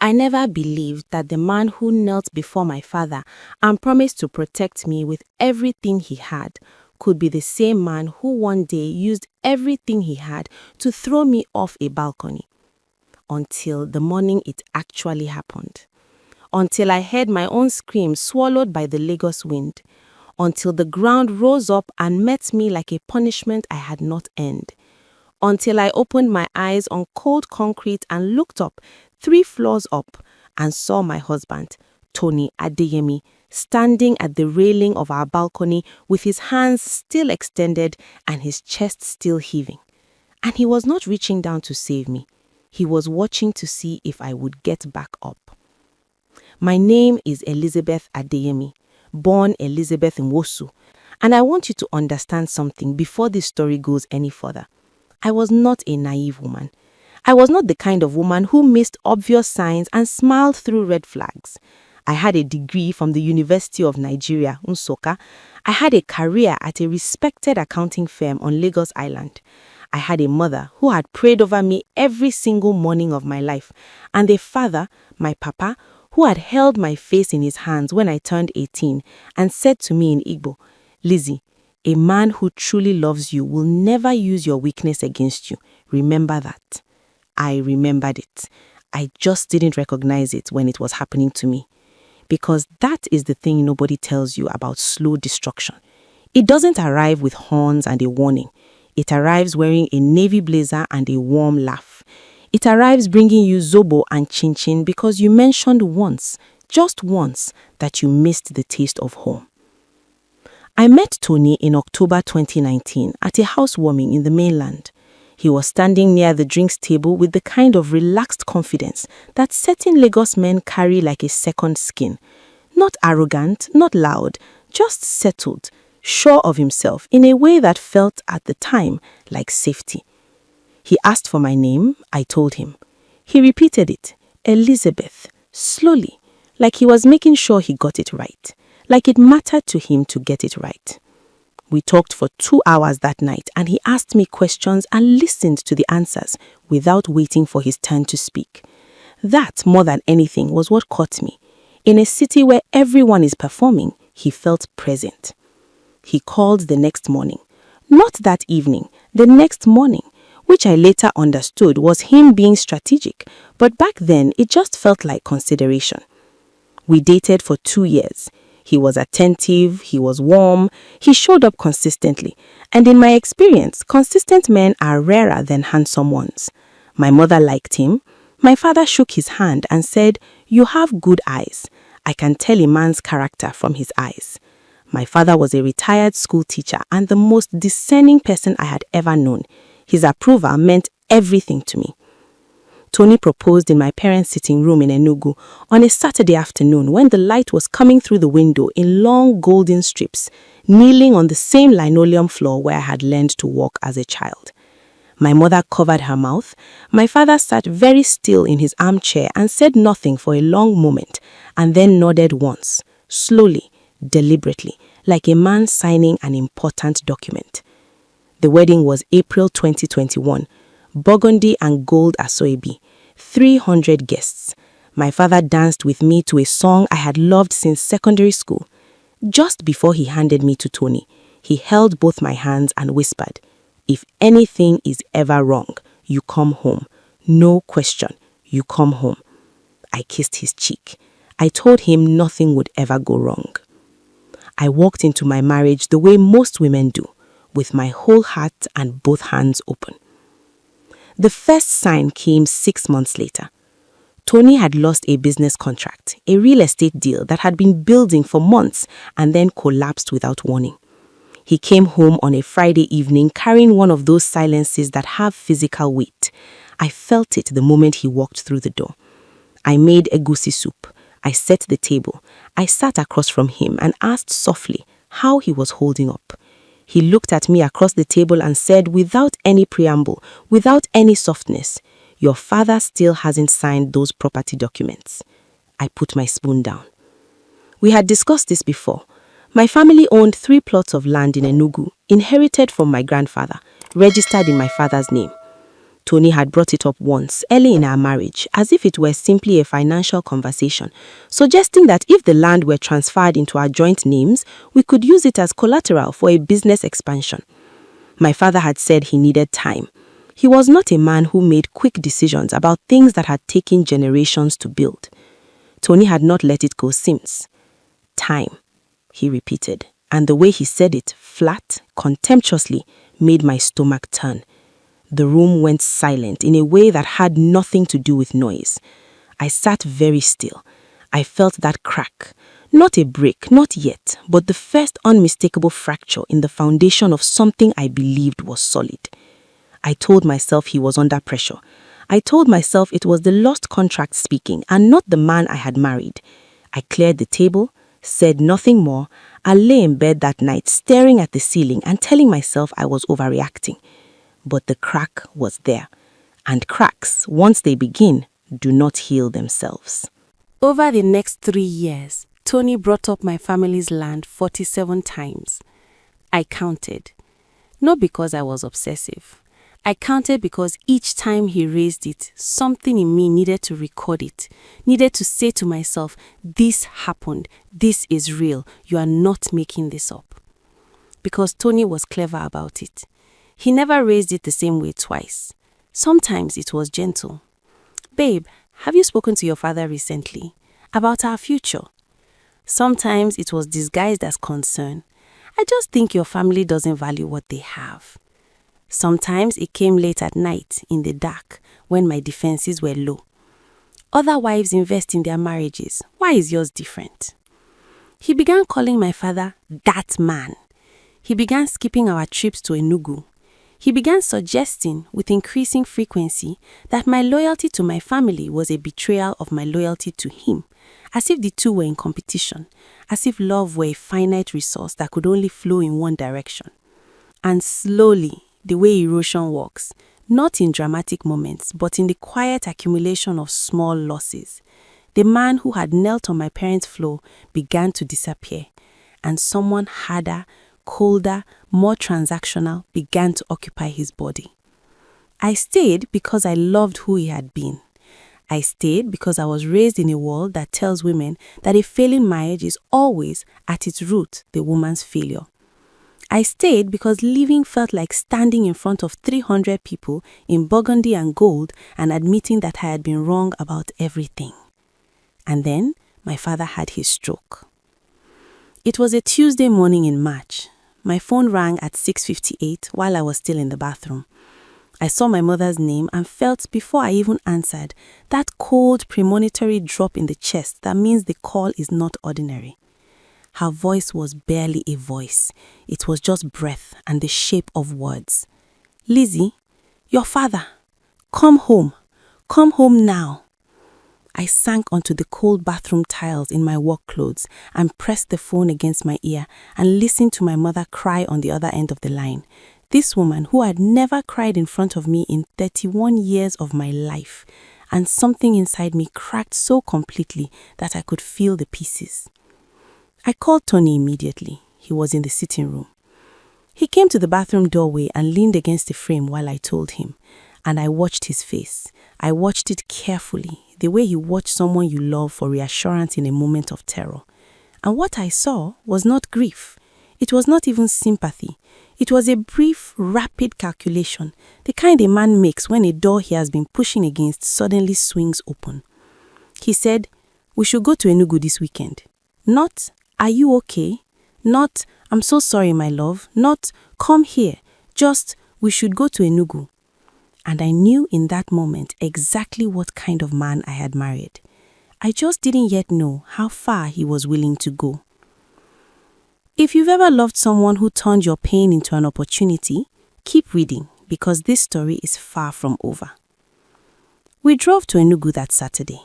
I never believed that the man who knelt before my father and promised to protect me with everything he had could be the same man who one day used everything he had to throw me off a balcony. Until the morning it actually happened. Until I heard my own scream swallowed by the Lagos wind. Until the ground rose up and met me like a punishment I had not earned. Until I opened my eyes on cold concrete and looked up 3 floors up and saw my husband, Tony Adeyemi, standing at the railing of our balcony with his hands still extended and his chest still heaving. And he was not reaching down to save me. He was watching to see if I would get back up. My name is Elizabeth Adeyemi, born Elizabeth Nwosu, and I want you to understand something before this story goes any further. I was not a naive woman. I was not the kind of woman who missed obvious signs and smiled through red flags. I had a degree from the University of Nigeria, Nsukka. I had a career at a respected accounting firm on Lagos Island. I had a mother who had prayed over me every single morning of my life, and a father, my papa, who had held my face in his hands when I turned 18 and said to me in Igbo, "Lizzie, a man who truly loves you will never use your weakness against you. Remember that." I remembered it. I just didn't recognize it when it was happening to me. Because that is the thing nobody tells you about slow destruction. It doesn't arrive with horns and a warning. It arrives wearing a navy blazer and a warm laugh. It arrives bringing you zobo and chin-chin because you mentioned once, just once, that you missed the taste of home. I met Tony in October 2019 at a housewarming in the mainland. He was standing near the drinks table with the kind of relaxed confidence that certain Lagos men carry like a second skin. Not arrogant, not loud, just settled, sure of himself in a way that felt at the time like safety. He asked for my name, I told him. He repeated it, Elizabeth, slowly, like he was making sure he got it right, like it mattered to him to get it right. We talked for 2 hours that night and he asked me questions and listened to the answers without waiting for his turn to speak. That, more than anything, was what caught me. In a city where everyone is performing, he felt present. He called the next morning. Not that evening, the next morning, which I later understood was him being strategic, but back then it just felt like consideration. We dated for 2 years. He was attentive, he was warm, he showed up consistently. And in my experience, consistent men are rarer than handsome ones. My mother liked him. My father shook his hand and said, "You have good eyes. I can tell a man's character from his eyes." My father was a retired school teacher and the most discerning person I had ever known. His approval meant everything to me. Tony proposed in my parents' sitting room in Enugu on a Saturday afternoon when the light was coming through the window in long golden strips, kneeling on the same linoleum floor where I had learned to walk as a child. My mother covered her mouth. My father sat very still in his armchair and said nothing for a long moment, and then nodded once, slowly, deliberately, like a man signing an important document. The wedding was April 2021. Burgundy and gold asoebi, 300 guests. My father danced with me to a song I had loved since secondary school. Just before he handed me to Tony, he held both my hands and whispered, "If anything is ever wrong, you come home. No question, you come home." I kissed his cheek. I told him nothing would ever go wrong. I walked into my marriage the way most women do, with my whole heart and both hands open. The first sign came 6 months later. Tony had lost a business contract, a real estate deal that had been building for months and then collapsed without warning. He came home on a Friday evening carrying one of those silences that have physical weight. I felt it the moment he walked through the door. I made egusi soup. I set the table. I sat across from him and asked softly how he was holding up. He looked at me across the table and said without any preamble, without any softness, "Your father still hasn't signed those property documents." I put my spoon down. We had discussed this before. My family owned 3 plots of land in Enugu, inherited from my grandfather, registered in my father's name. Tony had brought it up once, early in our marriage, as if it were simply a financial conversation, suggesting that if the land were transferred into our joint names, we could use it as collateral for a business expansion. My father had said he needed time. He was not a man who made quick decisions about things that had taken generations to build. Tony had not let it go since. Time, he repeated, and the way he said it, flat, contemptuously, made my stomach turn. The room went silent in a way that had nothing to do with noise. I sat very still. I felt that crack. Not a break, not yet, but the first unmistakable fracture in the foundation of something I believed was solid. I told myself he was under pressure. I told myself it was the lost contract speaking and not the man I had married. I cleared the table, said nothing more, and lay in bed that night staring at the ceiling and telling myself I was overreacting. But the crack was there. And cracks, once they begin, do not heal themselves. Over the next 3 years, Tony brought up my family's land 47 times. I counted. Not because I was obsessive. I counted because each time he raised it, something in me needed to record it, needed to say to myself, this happened, this is real, you are not making this up. Because Tony was clever about it. He never raised it the same way twice. Sometimes it was gentle. Babe, have you spoken to your father recently about our future? Sometimes it was disguised as concern. I just think your family doesn't value what they have. Sometimes it came late at night, in the dark, when my defenses were low. Other wives invest in their marriages. Why is yours different? He began calling my father that man. He began skipping our trips to Enugu. He began suggesting, with increasing frequency, that my loyalty to my family was a betrayal of my loyalty to him, as if the two were in competition, as if love were a finite resource that could only flow in one direction. And slowly, the way erosion works, not in dramatic moments, but in the quiet accumulation of small losses, the man who had knelt on my parents' floor began to disappear, and someone harder, colder, more transactional began to occupy his body. I stayed because I loved who he had been. I stayed because I was raised in a world that tells women that a failing marriage is always, at its root, the woman's failure. I stayed because living felt like standing in front of 300 people in burgundy and gold and admitting that I had been wrong about everything. And then my father had his stroke. It was a Tuesday morning in March. My phone rang at 6:58 while I was still in the bathroom. I saw my mother's name and felt, before I even answered, that cold premonitory drop in the chest that means the call is not ordinary. Her voice was barely a voice. It was just breath and the shape of words. Lizzie, your father. Come home. Come home now. I sank onto the cold bathroom tiles in my work clothes and pressed the phone against my ear and listened to my mother cry on the other end of the line. This woman who had never cried in front of me in 31 years of my life, and something inside me cracked so completely that I could feel the pieces. I called Tony immediately. He was in the sitting room. He came to the bathroom doorway and leaned against the frame while I told him, and I watched his face. I watched it carefully, the way you watch someone you love for reassurance in a moment of terror. And what I saw was not grief. It was not even sympathy. It was a brief, rapid calculation, the kind a man makes when a door he has been pushing against suddenly swings open. He said, "We should go to Enugu this weekend." Not, "Are you okay?" Not, "I'm so sorry, my love." Not, "Come here." Just, "We should go to Enugu." And I knew in that moment exactly what kind of man I had married. I just didn't yet know how far he was willing to go. If you've ever loved someone who turned your pain into an opportunity, keep reading, because this story is far from over. We drove to Enugu that Saturday.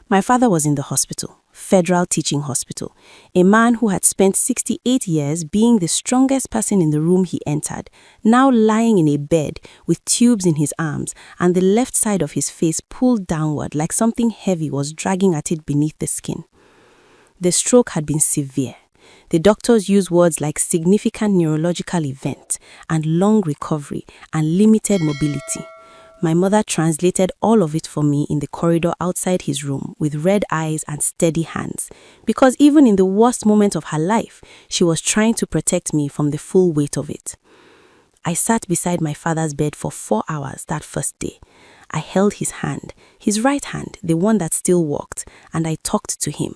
My father was in the hospital, Federal Teaching Hospital, a man who had spent 68 years being the strongest person in the room he entered, now lying in a bed with tubes in his arms and the left side of his face pulled downward like something heavy was dragging at it beneath the skin. The stroke had been severe. The doctors used words like significant neurological event and long recovery and limited mobility. My mother translated all of it for me in the corridor outside his room with red eyes and steady hands, because even in the worst moment of her life, she was trying to protect me from the full weight of it. I sat beside my father's bed for 4 hours that first day. I held his hand, his right hand, the one that still worked, and I talked to him.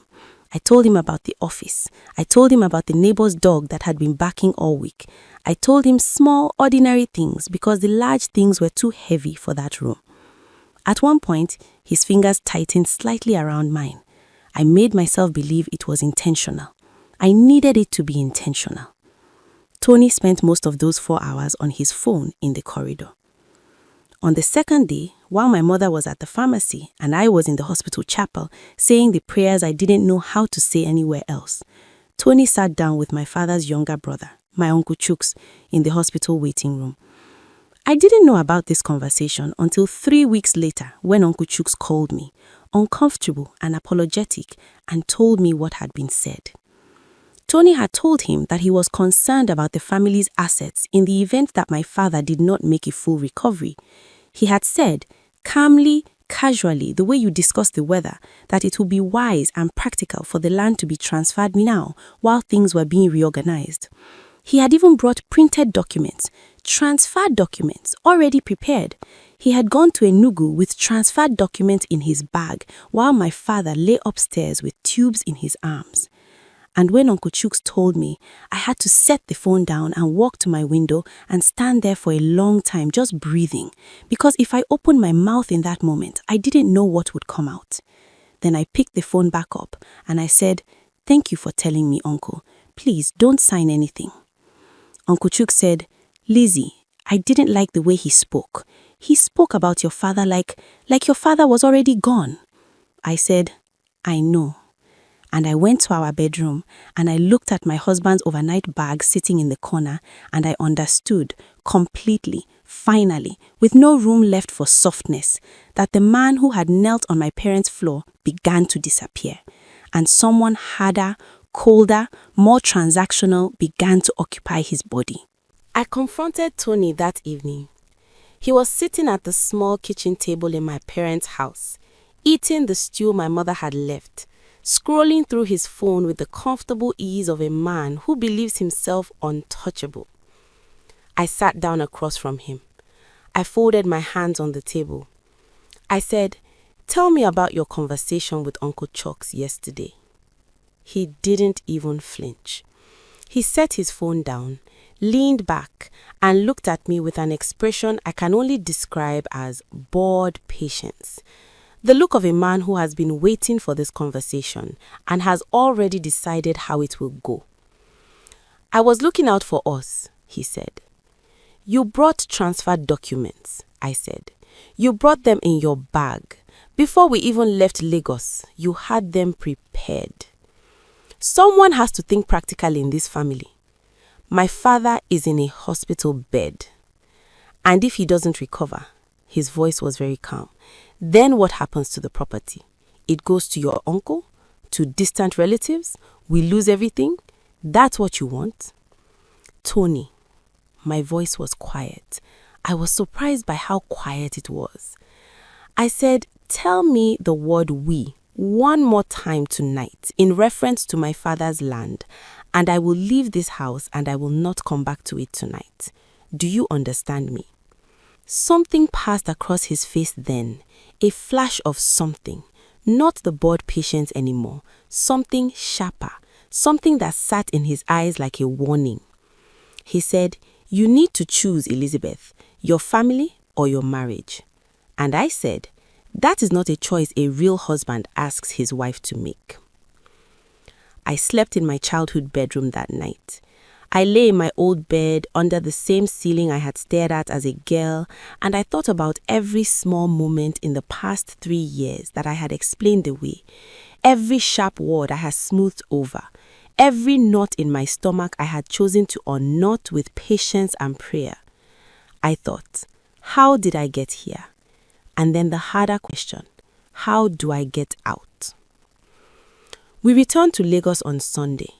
I told him about the office. I told him about the neighbor's dog that had been barking all week. I told him small, ordinary things because the large things were too heavy for that room. At one point, his fingers tightened slightly around mine. I made myself believe it was intentional. I needed it to be intentional. Tony spent most of those 4 hours on his phone in the corridor. On the second day, while my mother was at the pharmacy and I was in the hospital chapel saying the prayers I didn't know how to say anywhere else, Tony sat down with my father's younger brother, my Uncle Chuks, in the hospital waiting room. I didn't know about this conversation until 3 weeks later when Uncle Chuks called me, uncomfortable and apologetic, and told me what had been said. Tony had told him that he was concerned about the family's assets in the event that my father did not make a full recovery. He had said, calmly, casually, the way you discuss the weather, that it would be wise and practical for the land to be transferred now while things were being reorganized. He had even brought printed documents, transferred documents, already prepared. He had gone to Enugu with transferred documents in his bag while my father lay upstairs with tubes in his arms. And when Uncle Chuks told me, I had to set the phone down and walk to my window and stand there for a long time just breathing, because if I opened my mouth in that moment, I didn't know what would come out. Then I picked the phone back up and I said, "Thank you for telling me, Uncle. Please don't sign anything." Uncle Chuks said, "Lizzie, I didn't like the way he spoke. He spoke about your father like your father was already gone." I said, "I know." And I went to our bedroom and I looked at my husband's overnight bag sitting in the corner and I understood completely, finally, with no room left for softness, that the man who had knelt on my parents' floor began to disappear, and someone harder, colder, more transactional began to occupy his body. I confronted Tony that evening. He was sitting at the small kitchen table in my parents' house, eating the stew my mother had left, scrolling through his phone with the comfortable ease of a man who believes himself untouchable. I sat down across from him. I folded my hands on the table. I said, "Tell me about your conversation with Uncle Chuks yesterday." He didn't even flinch. He set his phone down, leaned back, and looked at me with an expression I can only describe as bored patience. The look of a man who has been waiting for this conversation and has already decided how it will go. "I was looking out for us," he said. "You brought transferred documents," I said. "You brought them in your bag. Before we even left Lagos, you had them prepared. Someone has to think practically in this family. My father is in a hospital bed. And if he doesn't recover," his voice was very calm, "then what happens to the property? It goes to your uncle, to distant relatives, we lose everything. That's what you want?" "Tony," my voice was quiet. I was surprised by how quiet it was. I said, "Tell me the word we one more time tonight in reference to my father's land, and I will leave this house and I will not come back to it tonight. Do you understand me?" Something passed across his face then, a flash of something, not the bored patience anymore, something sharper, something that sat in his eyes like a warning. He said, "You need to choose, Elizabeth, your family or your marriage." And I said, "That is not a choice a real husband asks his wife to make." I slept in my childhood bedroom that night. I lay in my old bed under the same ceiling I had stared at as a girl, and I thought about every small moment in the past 3 years that I had explained away, every sharp word I had smoothed over, every knot in my stomach I had chosen to unknot with patience and prayer. I thought, how did I get here? And then the harder question, how do I get out? We returned to Lagos on Sunday.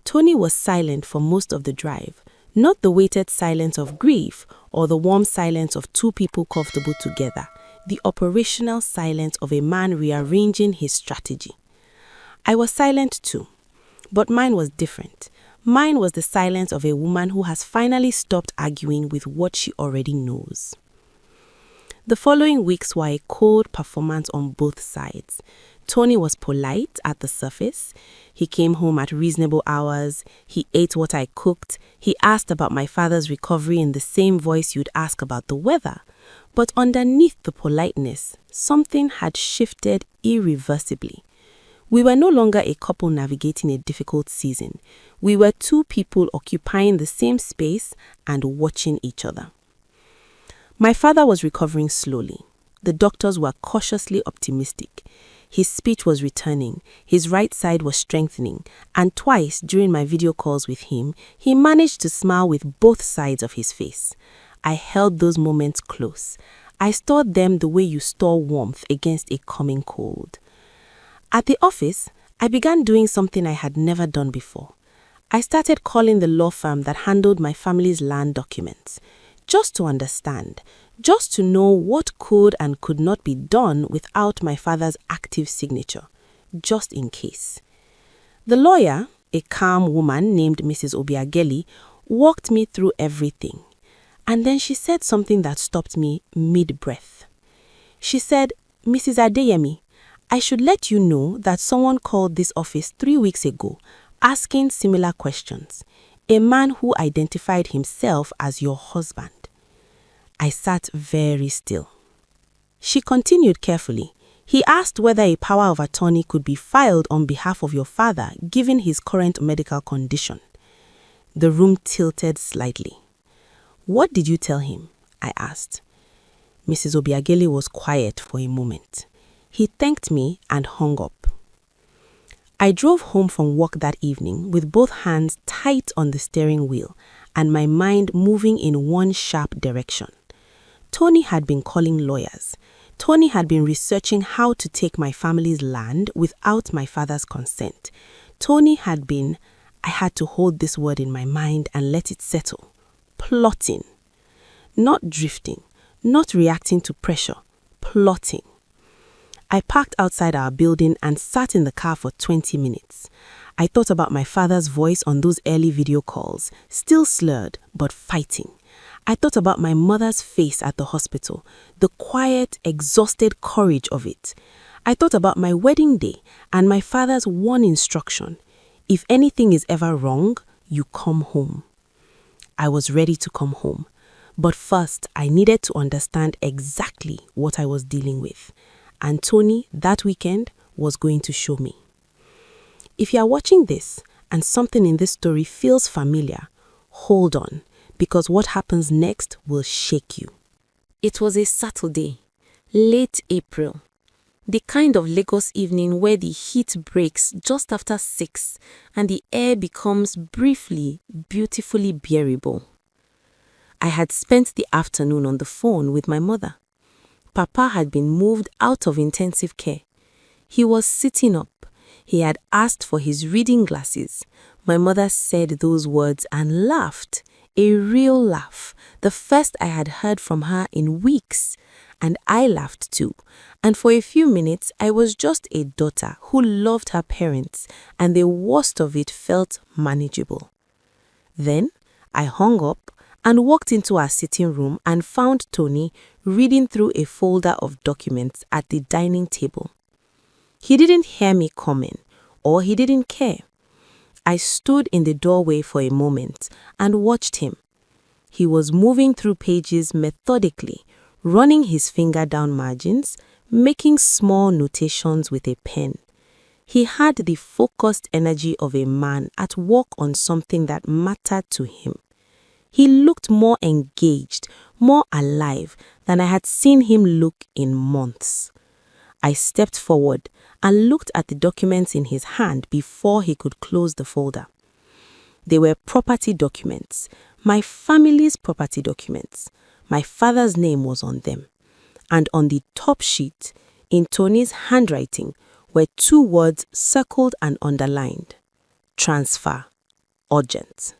Tony was silent for most of the drive, Not the weighted silence of grief or the warm silence of two people comfortable together, the operational silence of a man rearranging his strategy. I was silent too, but mine was different. Mine was the silence of a woman who has finally stopped arguing with what she already knows. The following weeks were a cold performance on both sides. Tony was polite at the surface. He came home at reasonable hours. He ate what I cooked. He asked about my father's recovery in the same voice you'd ask about the weather. But underneath the politeness, something had shifted irreversibly. We were no longer a couple navigating a difficult season. We were two people occupying the same space and watching each other. My father was recovering slowly. The doctors were cautiously optimistic. His speech was returning, his right side was strengthening, and twice during my video calls with him, he managed to smile with both sides of his face. I held those moments close. I stored them the way you store warmth against a coming cold. At the office, I began doing something I had never done before. I started calling the law firm that handled my family's land documents, just to understand, just to know what could and could not be done without my father's active signature, just in case. The lawyer, a calm woman named Mrs. Obiageli, walked me through everything. And then she said something that stopped me mid-breath. She said, "Mrs. Adeyemi, I should let you know that someone called this office 3 weeks ago asking similar questions. A man who identified himself as your husband." I sat very still. She continued carefully. "He asked whether a power of attorney could be filed on behalf of your father given his current medical condition." The room tilted slightly. "What did you tell him?" I asked. Mrs. Obiageli was quiet for a moment. He thanked me and hung up. I drove home from work that evening with both hands tight on the steering wheel and my mind moving in one sharp direction. Tony had been calling lawyers. Tony had been researching how to take my family's land without my father's consent. Tony had been, I had to hold this word in my mind and let it settle, plotting. Not drifting, not reacting to pressure, plotting. I parked outside our building and sat in the car for 20 minutes. I thought about my father's voice on those early video calls, still slurred, but fighting. I thought about my mother's face at the hospital, the quiet, exhausted courage of it. I thought about my wedding day and my father's one instruction: if anything is ever wrong, you come home. I was ready to come home, but first I needed to understand exactly what I was dealing with. And Tony, that weekend, was going to show me. If you are watching this and something in this story feels familiar, hold on, because what happens next will shake you. It was a Saturday, late April, the kind of Lagos evening where the heat breaks just after 6 and the air becomes briefly, beautifully bearable. I had spent the afternoon on the phone with my mother. Papa had been moved out of intensive care. He was sitting up. He had asked for his reading glasses. My mother said those words and laughed, a real laugh, the first I had heard from her in weeks. And I laughed too. And for a few minutes, I was just a daughter who loved her parents, and the worst of it felt manageable. Then I hung up and walked into our sitting room and found Tony reading through a folder of documents at the dining table. He didn't hear me coming, or he didn't care. I stood in the doorway for a moment and watched him. He was moving through pages methodically, running his finger down margins, making small notations with a pen. He had the focused energy of a man at work on something that mattered to him. He looked more engaged, more alive than I had seen him look in months. I stepped forward and looked at the documents in his hand before he could close the folder. They were property documents, my family's property documents. My father's name was on them. And on the top sheet, in Tony's handwriting, were 2 words circled and underlined: transfer, urgent.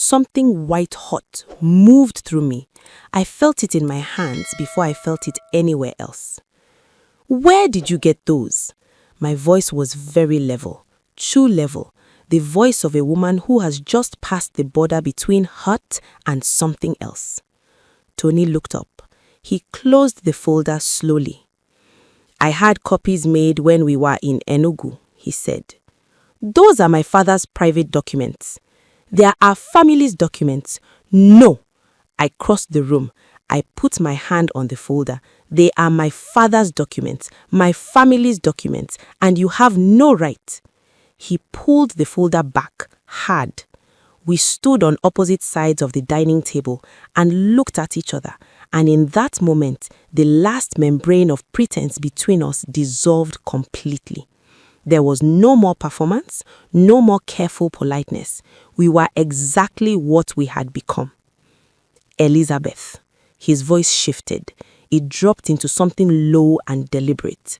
Something white hot moved through me. I felt it in my hands before I felt it anywhere else. Where did you get those? My voice was very level, too level, the voice of a woman who has just passed the border between hurt and something else. Tony looked up. He closed the folder slowly. I had copies made when we were in Enugu, he said. Those are my father's private documents. They are our family's documents. No! I crossed the room. I put my hand on the folder. They are my father's documents, my family's documents, and you have no right. He pulled the folder back, hard. We stood on opposite sides of the dining table and looked at each other, and in that moment, the last membrane of pretense between us dissolved completely. There was no more performance, no more careful politeness. We were exactly what we had become. Elizabeth. His voice shifted. It dropped into something low and deliberate.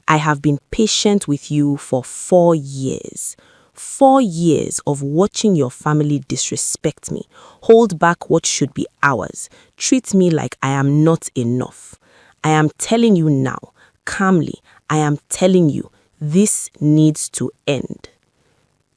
I have been patient with you for 4 years. 4 years of watching your family disrespect me, hold back what should be ours, treat me like I am not enough. I am telling you now, calmly, I am telling you, this needs to end.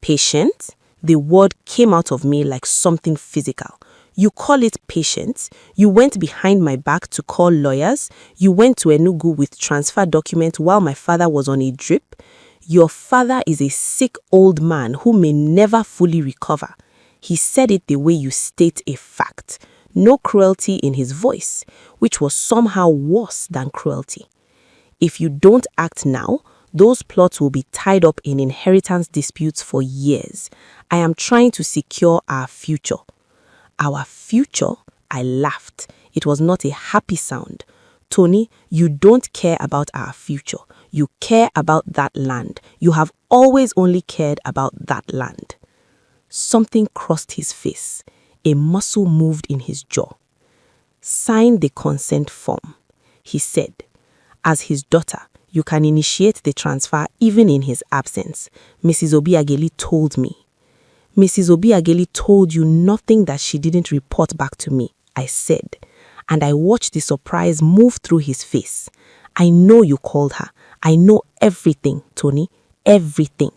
Patient? The word came out of me like something physical. You call it patience? You went behind my back to call lawyers? You went to Enugu with transfer documents while my father was on a drip? Your father is a sick old man who may never fully recover. He said it the way you state a fact. No cruelty in his voice, which was somehow worse than cruelty. If you don't act now, those plots will be tied up in inheritance disputes for years. I am trying to secure our future. Our future? I laughed. It was not a happy sound. Tony, you don't care about our future. You care about that land. You have always only cared about that land. Something crossed his face. A muscle moved in his jaw. Sign the consent form, he said. As his daughter, you can initiate the transfer even in his absence. Mrs. Obiageli told me. Mrs. Obiageli told you nothing that she didn't report back to me, I said, and I watched the surprise move through his face. I know you called her. I know everything, Tony, everything.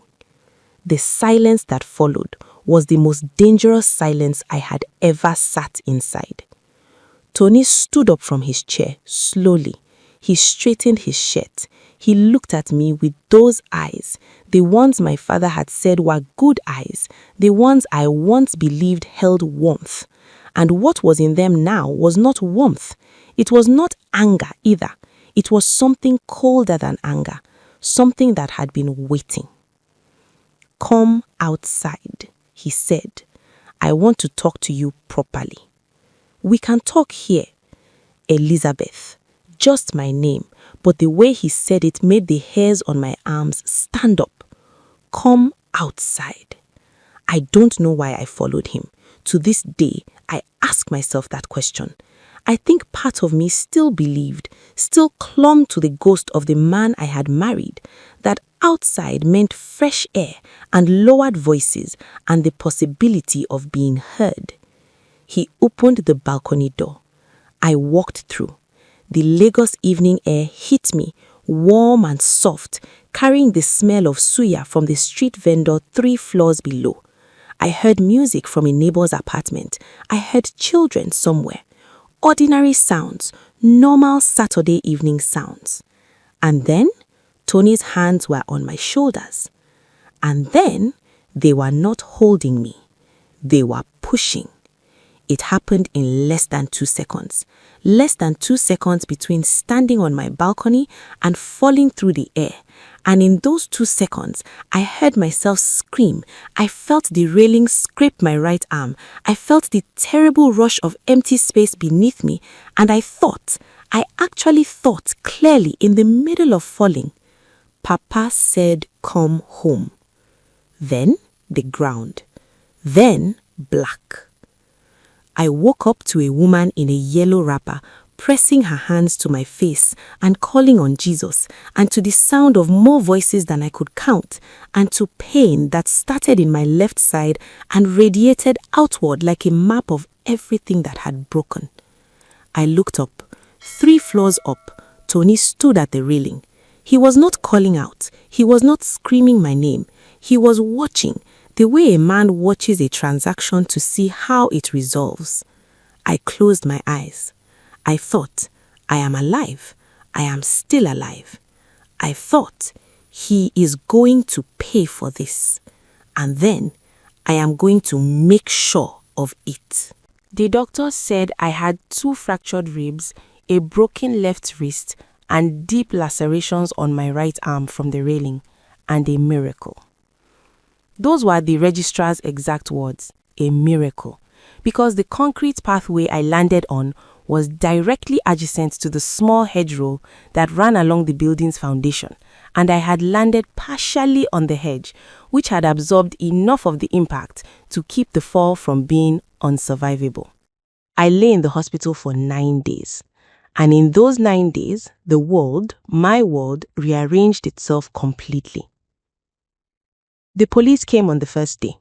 The silence that followed was the most dangerous silence I had ever sat inside. Tony stood up from his chair slowly. He straightened his shirt. He looked at me with those eyes, the ones my father had said were good eyes, the ones I once believed held warmth. And what was in them now was not warmth. It was not anger either. It was something colder than anger, something that had been waiting. Come outside, he said. I want to talk to you properly. We can talk here. Elizabeth. Just my name, but the way he said it made the hairs on my arms stand up. Come outside. I don't know why I followed him. To this day, I ask myself that question. I think part of me still believed, still clung to the ghost of the man I had married, that outside meant fresh air and lowered voices and the possibility of being heard. He opened the balcony door. I walked through. The Lagos evening air hit me, warm and soft, carrying the smell of suya from the street vendor 3 floors below. I heard music from a neighbor's apartment. I heard children somewhere. Ordinary sounds, normal Saturday evening sounds. And then, Tony's hands were on my shoulders. And then, they were not holding me. They were pushing. It happened in less than 2 seconds. Less than 2 seconds between standing on my balcony and falling through the air. And in those 2 seconds, I heard myself scream. I felt the railing scrape my right arm. I felt the terrible rush of empty space beneath me. And I actually thought clearly in the middle of falling, Papa said, come home. Then the ground. Then black. I woke up to a woman in a yellow wrapper pressing her hands to my face and calling on Jesus, and to the sound of more voices than I could count, and to pain that started in my left side and radiated outward like a map of everything that had broken. I looked up. 3 floors up, Tony stood at the railing. He was not calling out. He was not screaming my name. He was watching, the way a man watches a transaction to see how it resolves. I closed my eyes. I thought, I am alive. I am still alive. I thought, he is going to pay for this. And then, I am going to make sure of it. The doctor said I had 2 fractured ribs, a broken left wrist, and deep lacerations on my right arm from the railing, and a miracle. Those were the registrar's exact words, a miracle, because the concrete pathway I landed on was directly adjacent to the small hedgerow that ran along the building's foundation, and I had landed partially on the hedge, which had absorbed enough of the impact to keep the fall from being unsurvivable. I lay in the hospital for 9 days, and in those 9 days, the world, my world, rearranged itself completely. The police came on the first day,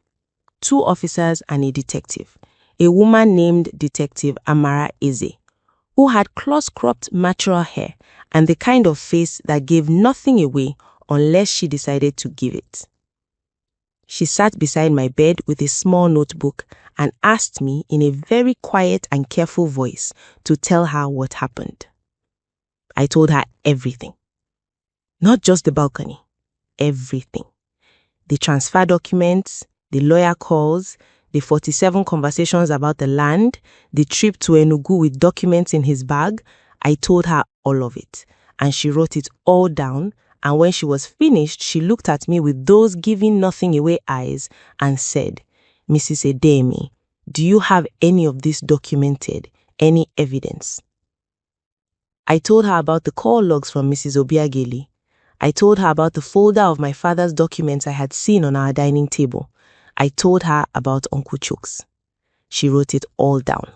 2 officers and a detective, a woman named Detective Amara Eze, who had close-cropped natural hair and the kind of face that gave nothing away unless she decided to give it. She sat beside my bed with a small notebook and asked me in a very quiet and careful voice to tell her what happened. I told her everything. Not just the balcony, everything. The transfer documents, the lawyer calls, the 47 conversations about the land, the trip to Enugu with documents in his bag. I told her all of it, and she wrote it all down, and when she was finished, she looked at me with those giving nothing away eyes and said, "Mrs. Edemi, do you have any of this documented, any evidence?" I told her about the call logs from Mrs. Obiageli. I told her about the folder of my father's documents I had seen on our dining table. I told her about Uncle Chooks. She wrote it all down.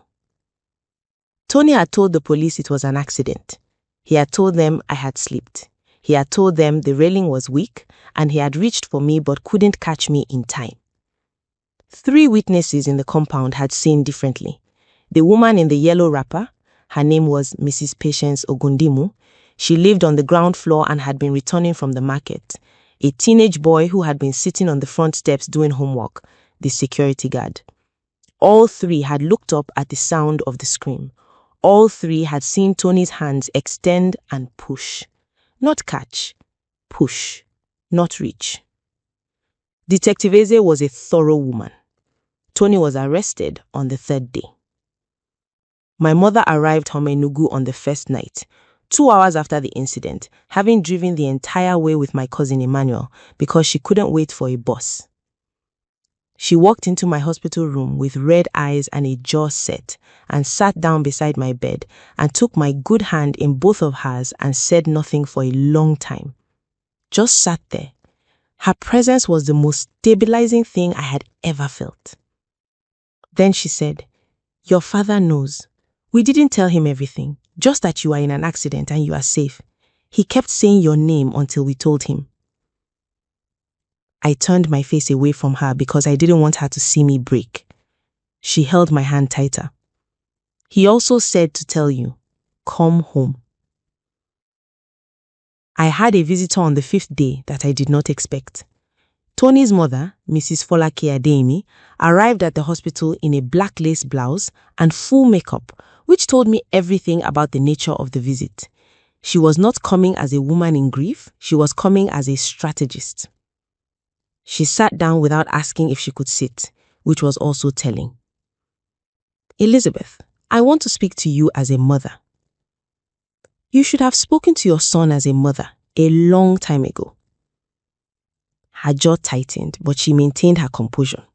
Tony had told the police it was an accident. He had told them I had slipped. He had told them the railing was weak and he had reached for me but couldn't catch me in time. 3 witnesses in the compound had seen differently. The woman in the yellow wrapper, her name was Mrs. Patience Ogundimu. She lived on the ground floor and had been returning from the market. A teenage boy who had been sitting on the front steps doing homework, the security guard. All 3 had looked up at the sound of the scream. All 3 had seen Tony's hands extend and push. Not catch, push, not reach. Detective Eze was a thorough woman. Tony was arrested on the 3rd day. My mother arrived home in Enugu on the first night, 2 hours after the incident, having driven the entire way with my cousin Emmanuel because she couldn't wait for a bus. She walked into my hospital room with red eyes and a jaw set and sat down beside my bed and took my good hand in both of hers and said nothing for a long time. Just sat there. Her presence was the most stabilizing thing I had ever felt. Then she said, "Your father knows. We didn't tell him everything, just that you are in an accident and you are safe. He kept saying your name until we told him." I turned my face away from her because I didn't want her to see me break. She held my hand tighter. "He also said to tell you, come home." I had a visitor on the 5th day that I did not expect. Tony's mother, Mrs. Folake Ademi, arrived at the hospital in a black lace blouse and full makeup, which told me everything about the nature of the visit. She was not coming as a woman in grief, she was coming as a strategist. She sat down without asking if she could sit, which was also telling. "Elizabeth, I want to speak to you as a mother." "You should have spoken to your son as a mother a long time ago." Her jaw tightened, but she maintained her composure.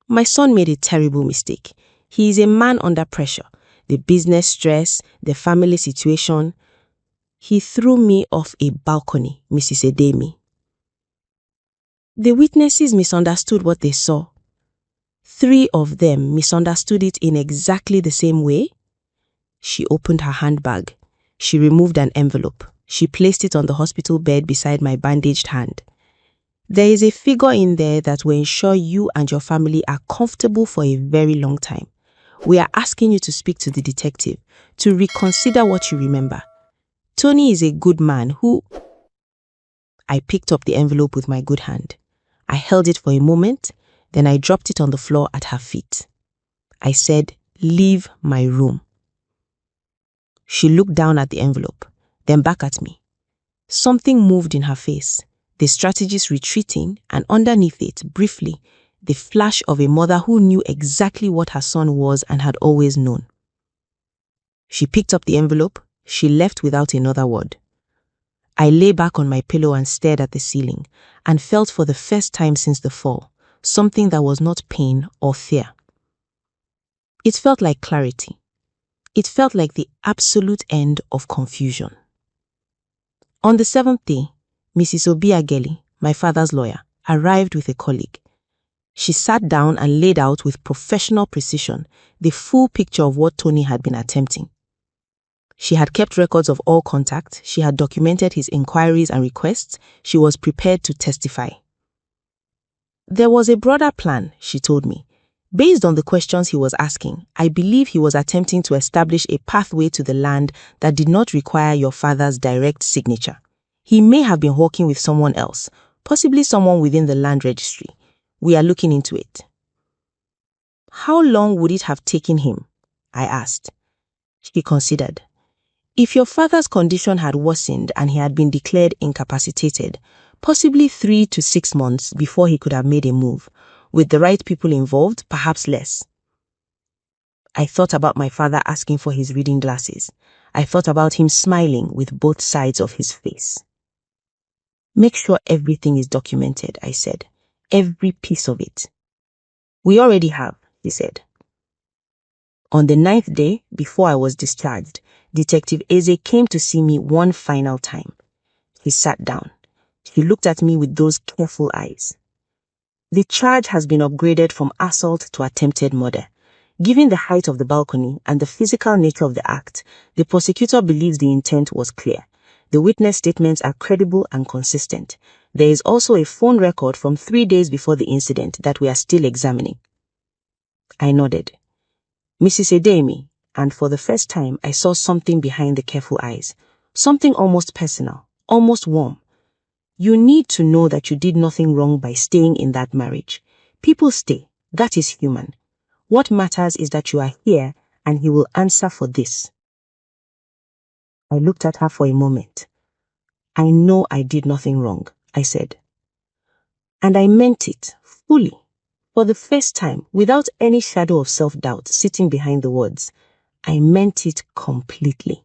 "My son made a terrible mistake. He is a man under pressure, the business stress, the family situation. He threw me off a balcony, Mrs. Edemi. The witnesses misunderstood what they saw. 3 of them misunderstood it in exactly the same way. She opened her handbag. She removed an envelope. She placed it on the hospital bed beside my bandaged hand. There is a figure in there that will ensure you and your family are comfortable for a very long time. We are asking you to speak to the detective to reconsider what you remember. Tony is a good man who... I picked up the envelope with my good hand. I held it for a moment, then I dropped it on the floor at her feet. I said, "Leave my room." She looked down at the envelope, then back at me. Something moved in her face, the strategist retreating, and underneath it, briefly, the flash of a mother who knew exactly what her son was and had always known. She picked up the envelope. She left without another word. I lay back on my pillow and stared at the ceiling, and felt for the first time since the fall, something that was not pain or fear. It felt like clarity. It felt like the absolute end of confusion. On the 7th day, Mrs. Obiageli, my father's lawyer, arrived with a colleague. She sat down and laid out with professional precision the full picture of what Tony had been attempting. She had kept records of all contact, she had documented his inquiries and requests, she was prepared to testify. There was a broader plan, she told me. Based on the questions he was asking, I believe he was attempting to establish a pathway to the land that did not require your father's direct signature. He may have been working with someone else, possibly someone within the land registry. We are looking into it. How long would it have taken him? I asked. She considered. If your father's condition had worsened and he had been declared incapacitated, possibly 3 to 6 months before he could have made a move. With the right people involved, perhaps less. I thought about my father asking for his reading glasses. I thought about him smiling with both sides of his face. Make sure everything is documented, I said. Every piece of it. We already have, he said. On the 9th day, before I was discharged, Detective Eze came to see me one final time. He sat down. He looked at me with those careful eyes. The charge has been upgraded from assault to attempted murder. Given the height of the balcony and the physical nature of the act, the prosecutor believes the intent was clear. The witness statements are credible and consistent. There is also a phone record from 3 days before the incident that we are still examining. I nodded. Mrs. Edemi, and for the first time I saw something behind the careful eyes. Something almost personal, almost warm. You need to know that you did nothing wrong by staying in that marriage. People stay. That is human. What matters is that you are here and he will answer for this. I looked at her for a moment. I know I did nothing wrong, I said. And I meant it, fully. For the first time, without any shadow of self-doubt sitting behind the words, I meant it completely.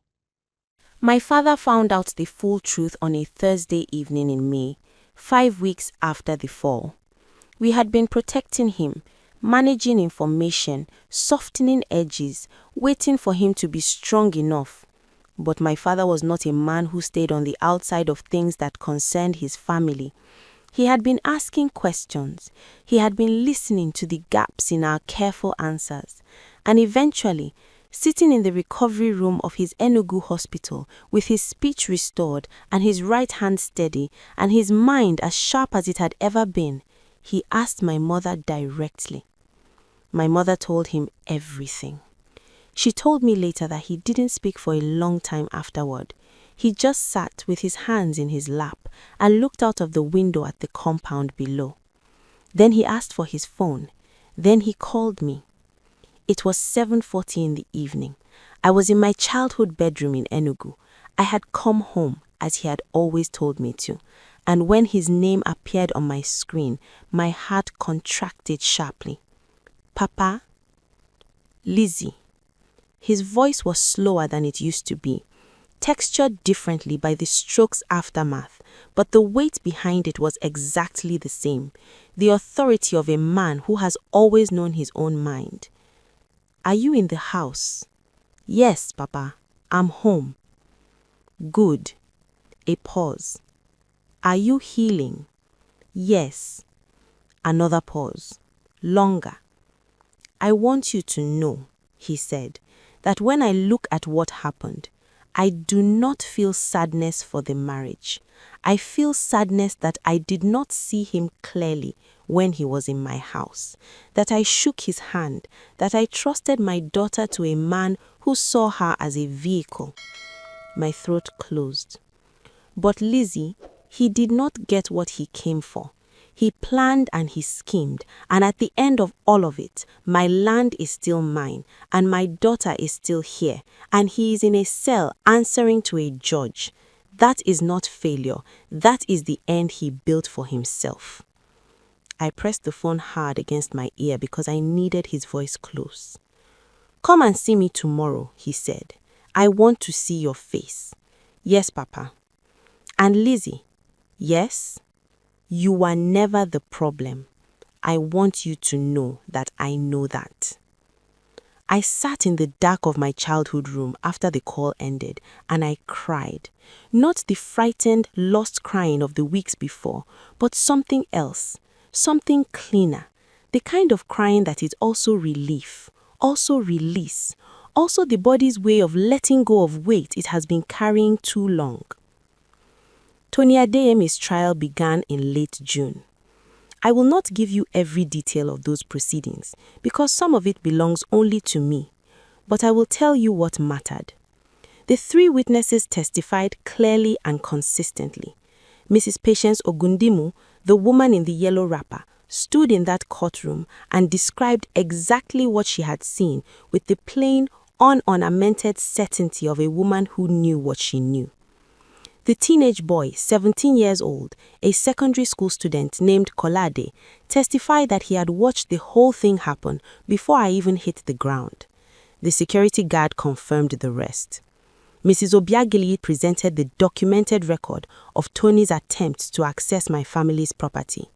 My father found out the full truth on a Thursday evening in May, 5 weeks after the fall. We had been protecting him, managing information, softening edges, waiting for him to be strong enough. But my father was not a man who stayed on the outside of things that concerned his family. He had been asking questions. He had been listening to the gaps in our careful answers. And eventually, sitting in the recovery room of his Enugu hospital with his speech restored and his right hand steady and his mind as sharp as it had ever been, he asked my mother directly. My mother told him everything. She told me later that he didn't speak for a long time afterward. He just sat with his hands in his lap and looked out of the window at the compound below. Then he asked for his phone. Then he called me. It was 7:40 in the evening. I was in my childhood bedroom in Enugu. I had come home, as he had always told me to, and when his name appeared on my screen, my heart contracted sharply. Papa? Lizzie. His voice was slower than it used to be, textured differently by the stroke's aftermath, but the weight behind it was exactly the same, the authority of a man who has always known his own mind. Are you in the house? Yes, Papa, I'm home. Good. A pause. Are you healing? Yes. Another pause. Longer. I want you to know, he said, that when I look at what happened, I do not feel sadness for the marriage. I feel sadness that I did not see him clearly when he was in my house, that I shook his hand, that I trusted my daughter to a man who saw her as a vehicle. My throat closed. But Lizzie, he did not get what he came for. He planned and he schemed, and at the end of all of it, my land is still mine, and my daughter is still here, and he is in a cell answering to a judge. That is not failure. That is the end he built for himself. I pressed the phone hard against my ear because I needed his voice close. Come and see me tomorrow, he said. I want to see your face. Yes, Papa. And Lizzie, yes? You are never the problem. I want you to know that I know that. I sat in the dark of my childhood room after the call ended and I cried. Not the frightened, lost crying of the weeks before, but something else, something cleaner. The kind of crying that is also relief, also release, also the body's way of letting go of weight it has been carrying too long. Tony Adeyemi's trial began in late June. I will not give you every detail of those proceedings because some of it belongs only to me, but I will tell you what mattered. The 3 witnesses testified clearly and consistently. Mrs. Patience Ogundimu, the woman in the yellow wrapper, stood in that courtroom and described exactly what she had seen with the plain, unornamented certainty of a woman who knew what she knew. The teenage boy, 17 years old, a secondary school student named Kolade, testified that he had watched the whole thing happen before I even hit the ground. The security guard confirmed the rest. Mrs. Obiageli presented the documented record of Tony's attempts to access my family's property,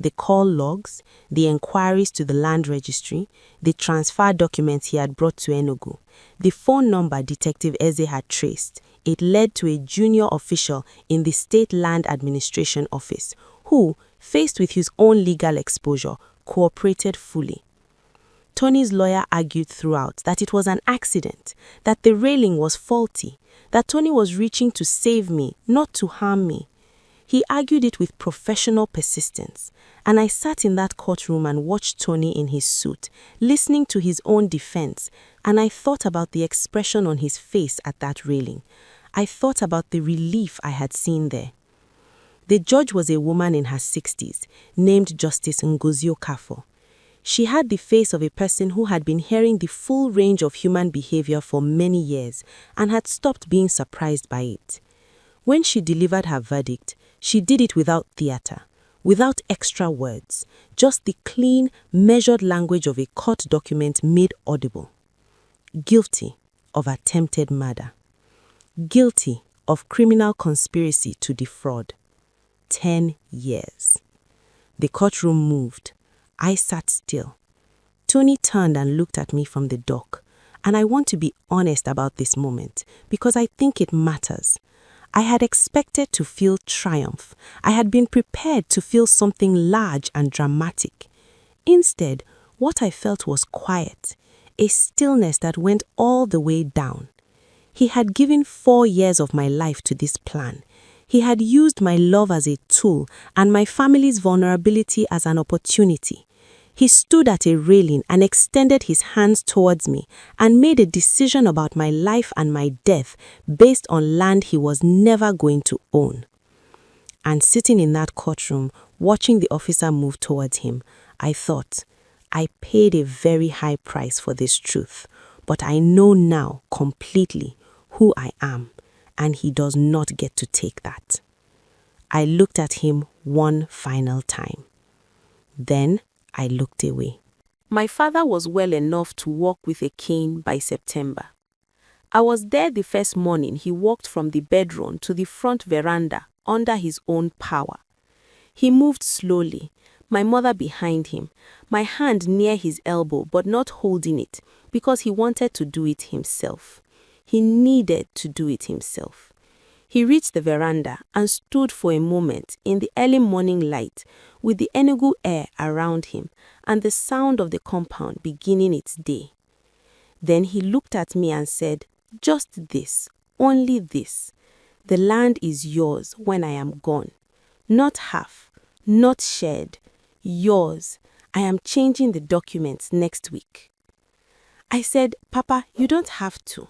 the call logs, the inquiries to the land registry, the transfer documents he had brought to Enugu, the phone number Detective Eze had traced. It led to a junior official in the State Land Administration Office who, faced with his own legal exposure, cooperated fully. Tony's lawyer argued throughout that it was an accident, that the railing was faulty, that Tony was reaching to save me, not to harm me. He argued it with professional persistence, and I sat in that courtroom and watched Tony in his suit, listening to his own defense, and I thought about the expression on his face at that railing. I thought about the relief I had seen there. The judge was a woman in her 60s, named Justice Ngozi Okafor. She had the face of a person who had been hearing the full range of human behavior for many years and had stopped being surprised by it. When she delivered her verdict, she did it without theater, without extra words, just the clean, measured language of a court document made audible. Guilty of attempted murder. Guilty of criminal conspiracy to defraud. 10 years. The courtroom moved. I sat still. Tony turned and looked at me from the dock, and I want to be honest about this moment because I think it matters. I had expected to feel triumph. I had been prepared to feel something large and dramatic. Instead, what I felt was quiet, a stillness that went all the way down. He had given 4 years of my life to this plan. He had used my love as a tool and my family's vulnerability as an opportunity. He stood at a railing and extended his hands towards me and made a decision about my life and my death based on land he was never going to own. And sitting in that courtroom, watching the officer move towards him, I thought, I paid a very high price for this truth, but I know now completely who I am, and he does not get to take that. I looked at him one final time. Then I looked away. My father was well enough to walk with a cane by September. I was there the first morning he walked from the bedroom to the front veranda under his own power. He moved slowly, my mother behind him, my hand near his elbow but not holding it because he wanted to do it himself. He needed to do it himself. He reached the veranda and stood for a moment in the early morning light with the Enugu air around him and the sound of the compound beginning its day. Then he looked at me and said, "Just this, only this. The land is yours when I am gone. Not half, not shared. Yours. I am changing the documents next week." I said, "Papa, you don't have to."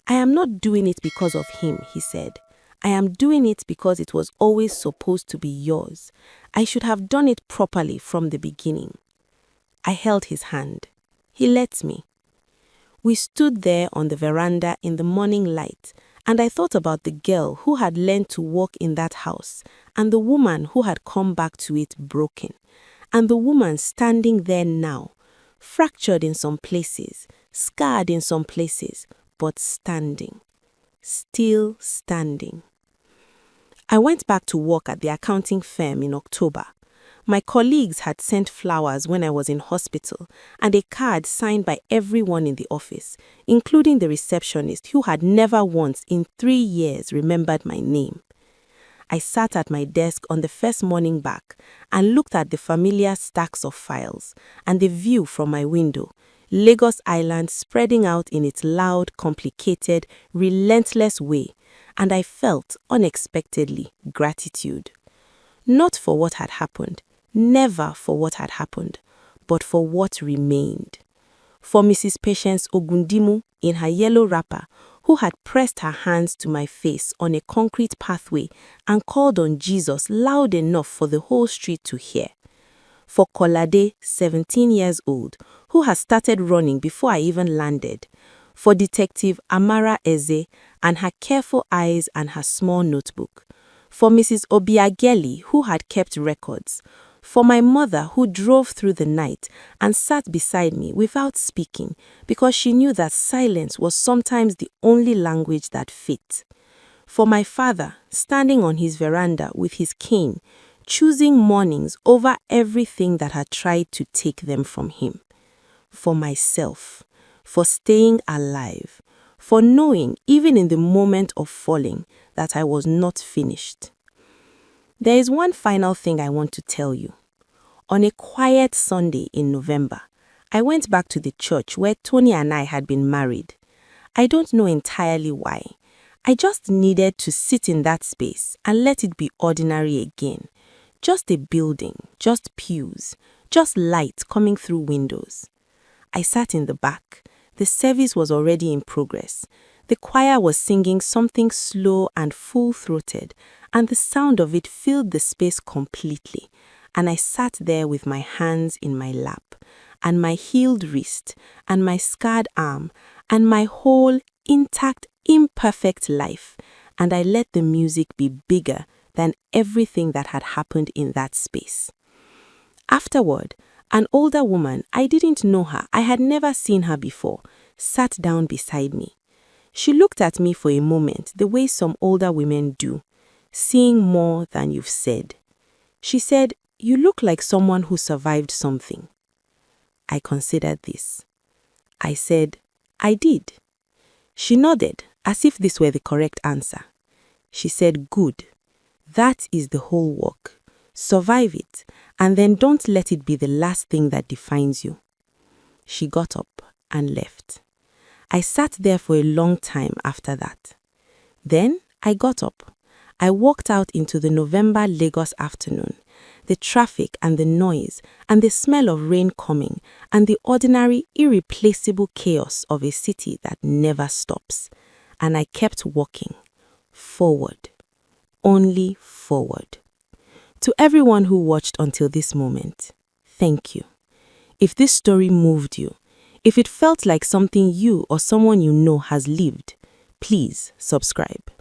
"I am not doing it because of him," he said. "I am doing it because it was always supposed to be yours. I should have done it properly from the beginning." I held his hand. He let me. We stood there on the veranda in the morning light, and I thought about the girl who had learned to walk in that house, and the woman who had come back to it broken, and the woman standing there now, fractured in some places, scarred in some places, but standing. Still standing. I went back to work at the accounting firm in October. My colleagues had sent flowers when I was in hospital and a card signed by everyone in the office, including the receptionist who had never once in 3 years remembered my name. I sat at my desk on the first morning back and looked at the familiar stacks of files and the view from my window, Lagos Island spreading out in its loud, complicated, relentless way, and I felt, unexpectedly, gratitude. Not for what had happened, never for what had happened, but for what remained. For Mrs. Patience Ogundimu in her yellow wrapper, who had pressed her hands to my face on a concrete pathway and called on Jesus loud enough for the whole street to hear. For Kolade, 17 years old, who has started running before I even landed. For Detective Amara Eze and her careful eyes and her small notebook. For Mrs. Obiageli, who had kept records. For my mother, who drove through the night and sat beside me without speaking because she knew that silence was sometimes the only language that fit. For my father, standing on his veranda with his cane, choosing mornings over everything that had tried to take them from him. For myself, for staying alive, for knowing, even in the moment of falling, that I was not finished. There is one final thing I want to tell you. On a quiet Sunday in November, I went back to the church where Tony and I had been married. I don't know entirely why. I just needed to sit in that space and let it be ordinary again. Just a building, just pews, just light coming through windows. I sat in the back. The service was already in progress. The choir was singing something slow and full-throated, and the sound of it filled the space completely. And I sat there with my hands in my lap, and my healed wrist, and my scarred arm, and my whole intact, imperfect life, and I let the music be bigger than everything that had happened in that space. Afterward, an older woman, I didn't know her, I had never seen her before, sat down beside me. She looked at me for a moment the way some older women do, seeing more than you've said. She said, "You look like someone who survived something." I considered this. I said, "I did." She nodded, as if this were the correct answer. She said, "Good. That is the whole work. Survive it, and then don't let it be the last thing that defines you." She got up and left. I sat there for a long time after that. Then I got up. I walked out into the November Lagos afternoon, the traffic and the noise and the smell of rain coming and the ordinary, irreplaceable chaos of a city that never stops. And I kept walking, forward, only forward. To everyone who watched until this moment, thank you. If this story moved you, if it felt like something you or someone you know has lived, please subscribe.